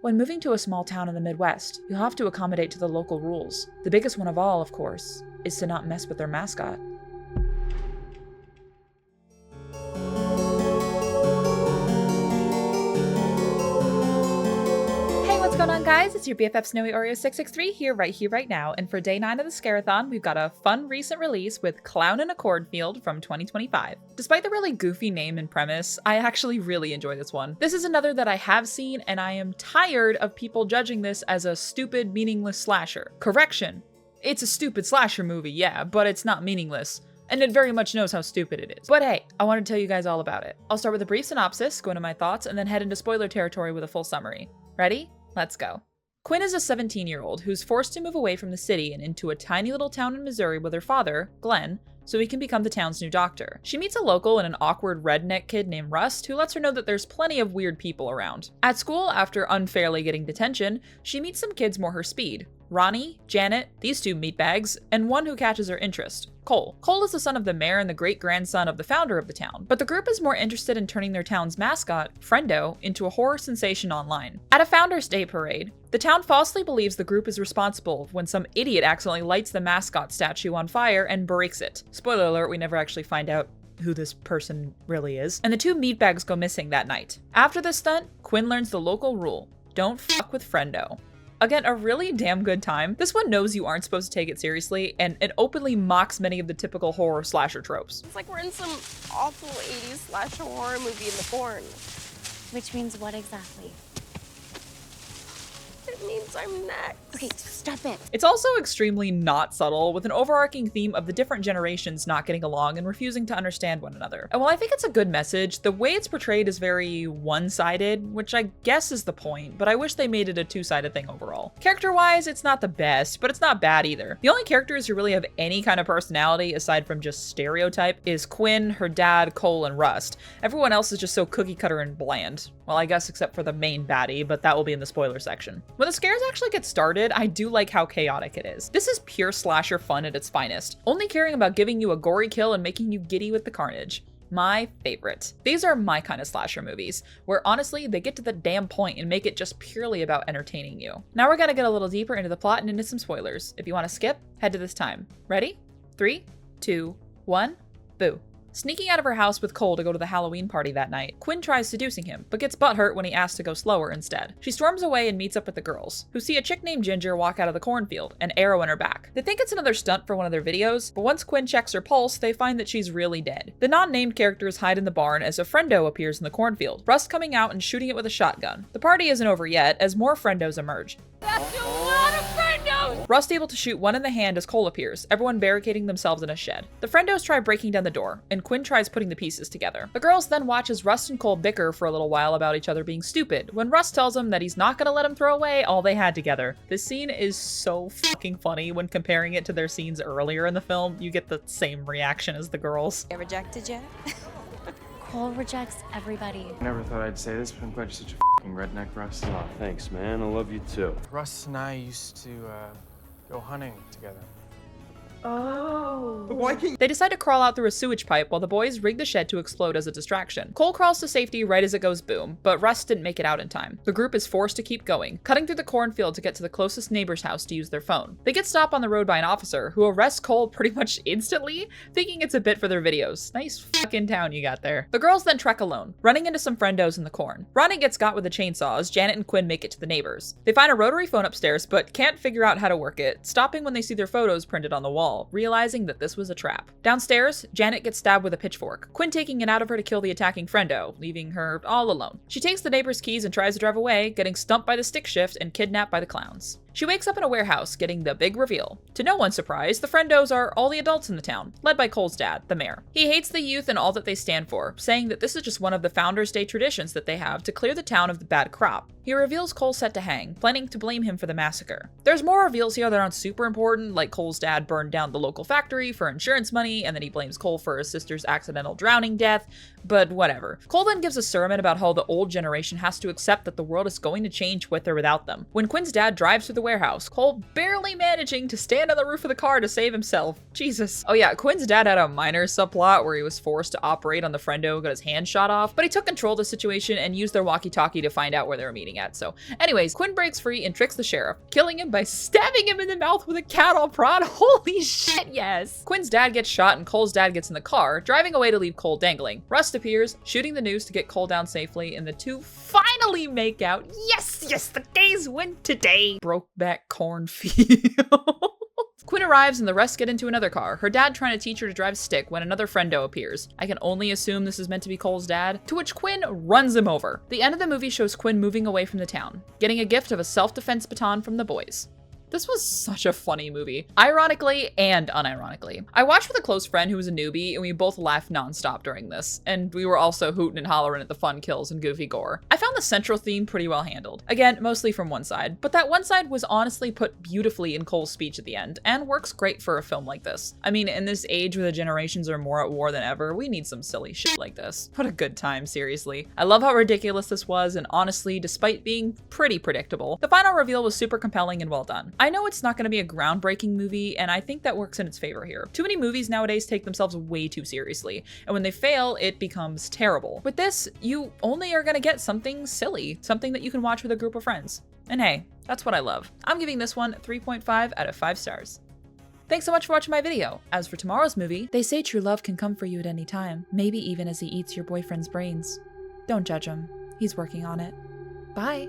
When moving to a small town in the Midwest, you'll have to accommodate to the local rules. The biggest one of all, of course, is to not mess with their mascot. What's going on, guys? It's your BFF Snowy Oreo 663 here, right now, and for day 9 of the Scare-A-Thon, we've got a fun recent release with Clown in a Cornfield from 2025. Despite the really goofy name and premise, I actually really enjoy this one. This is another that I have seen, and I am tired of people judging this as a stupid, meaningless slasher. Correction, it's a stupid slasher movie, yeah, but it's not meaningless. And it very much knows how stupid it is. But hey, I want to tell you guys all about it. I'll start with a brief synopsis, go into my thoughts, and then head into spoiler territory with a full summary. Ready? Let's go. Quinn is a 17-year-old who's forced to move away from the city and into a tiny little town in Missouri with her father, Glenn, so he can become the town's new doctor. She meets a local and an awkward redneck kid named Rust who lets her know that there's plenty of weird people around. At school, after unfairly getting detention, she meets some kids more her speed. Ronnie, Janet, these two meatbags, and one who catches her interest, Cole. Cole is the son of the mayor and the great-grandson of the founder of the town, but the group is more interested in turning their town's mascot, Friendo, into a horror sensation online. At a Founders Day parade, the town falsely believes the group is responsible when some idiot accidentally lights the mascot statue on fire and breaks it. Spoiler alert, we never actually find out who this person really is. And the two meatbags go missing that night. After this stunt, Quinn learns the local rule: don't fuck with Friendo. Again, a really damn good time. This one knows you aren't supposed to take it seriously, and it openly mocks many of the typical horror slasher tropes. It's like we're in some awful 80s slasher horror movie in the corn. Which means what exactly? It means I'm next. Okay, stop it. It's also extremely not subtle, with an overarching theme of the different generations not getting along and refusing to understand one another. And while I think it's a good message, the way it's portrayed is very one-sided, which I guess is the point, but I wish they made it a two-sided thing overall. Character-wise, it's not the best, but it's not bad either. The only characters who really have any kind of personality, aside from just stereotype, is Quinn, her dad, Cole, and Rust. Everyone else is just so cookie-cutter and bland. Well, I guess except for the main baddie, but that will be in the spoiler section. When the scares actually get started, I do like how chaotic it is. This is pure slasher fun at its finest, only caring about giving you a gory kill and making you giddy with the carnage. My favorite. These are my kind of slasher movies, where honestly, they get to the damn point and make it just purely about entertaining you. Now we're gonna get a little deeper into the plot and into some spoilers. If you want to skip, head to this time. Ready? 3, 2, 1, boo. Sneaking out of her house with Cole to go to the Halloween party that night, Quinn tries seducing him, but gets butthurt when he asks to go slower instead. She storms away and meets up with the girls, who see a chick named Ginger walk out of the cornfield, an arrow in her back. They think it's another stunt for one of their videos, but once Quinn checks her pulse, they find that she's really dead. The non-named characters hide in the barn as a Friendo appears in the cornfield, Rust coming out and shooting it with a shotgun. The party isn't over yet, as more Friendos emerge. That's a lot of Friendos! Rust able to shoot one in the hand as Cole appears, everyone barricading themselves in a shed. The Friendos try breaking down the door, and Quinn tries putting the pieces together. The girls then watch as Rust and Cole bicker for a little while about each other being stupid, when Rust tells him that he's not gonna let him throw away all they had together. This scene is so fucking funny. When comparing it to their scenes earlier in the film, you get the same reaction as the girls. You rejected yet? Cole rejects everybody. I never thought I'd say this, but I'm glad you're such a fucking redneck, Russ. Aw, thanks, man. I love you too. Russ and I used to go hunting together. Oh. Why can't They decide to crawl out through a sewage pipe while the boys rig the shed to explode as a distraction. Cole crawls to safety right as it goes boom, but Rust didn't make it out in time. The group is forced to keep going, cutting through the cornfield to get to the closest neighbor's house to use their phone. They get stopped on the road by an officer, who arrests Cole pretty much instantly, thinking it's a bit for their videos. Nice fucking town you got there. The girls then trek alone, running into some Friendos in the corn. Ronnie gets got with a chainsaw as Janet and Quinn make it to the neighbors. They find a rotary phone upstairs, but can't figure out how to work it, stopping when they see their photos printed on the wall, realizing that this was a trap. Downstairs, Janet gets stabbed with a pitchfork, Quinn taking it out of her to kill the attacking Friendo, leaving her all alone. She takes the neighbor's keys and tries to drive away, getting stumped by the stick shift and kidnapped by the clowns. She wakes up in a warehouse, getting the big reveal. To no one's surprise, the Friendos are all the adults in the town, led by Cole's dad, the mayor. He hates the youth and all that they stand for, saying that this is just one of the Founders Day traditions that they have to clear the town of the bad crop. He reveals Cole's set to hang, planning to blame him for the massacre. There's more reveals here that aren't super important, like Cole's dad burned down the local factory for insurance money, and then he blames Cole for his sister's accidental drowning death, but whatever. Cole then gives a sermon about how the old generation has to accept that the world is going to change with or without them. When Quinn's dad drives through the warehouse, Cole barely managing to stand on the roof of the car to save himself. Jesus. Oh yeah, Quinn's dad had a minor subplot where he was forced to operate on the friendo who got his hand shot off, but he took control of the situation and used their walkie-talkie to find out where they were meeting at. So anyways, Quinn breaks free and tricks the sheriff, killing him by stabbing him in the mouth with a cattle prod. Holy shit, yes. Quinn's dad gets shot and Cole's dad gets in the car, driving away to leave Cole dangling. Rust appears, shooting the noose to get Cole down safely, and the two finally make out. Yes, yes, the gays win today. Brokeback Cornfield. Quinn arrives and the rest get into another car, her dad trying to teach her to drive stick when another friendo appears. I can only assume this is meant to be Cole's dad, to which Quinn runs him over. The end of the movie shows Quinn moving away from the town, getting a gift of a self-defense baton from the boys. This was such a funny movie, ironically and unironically. I watched with a close friend who was a newbie, and we both laughed nonstop during this, and we were also hooting and hollering at the fun kills and goofy gore. I found the central theme pretty well handled. Again, mostly from one side, but that one side was honestly put beautifully in Cole's speech at the end, and works great for a film like this. I mean, in this age where the generations are more at war than ever, we need some silly shit like this. What a good time, seriously. I love how ridiculous this was, and honestly, despite being pretty predictable, the final reveal was super compelling and well done. I know it's not going to be a groundbreaking movie, and I think that works in its favor here. Too many movies nowadays take themselves way too seriously, and when they fail, it becomes terrible. With this, you only are going to get something silly, something that you can watch with a group of friends. And hey, that's what I love. I'm giving this one 3.5 out of 5 stars. Thanks so much for watching my video. As for tomorrow's movie, they say true love can come for you at any time, maybe even as he eats your boyfriend's brains. Don't judge him. He's working on it. Bye.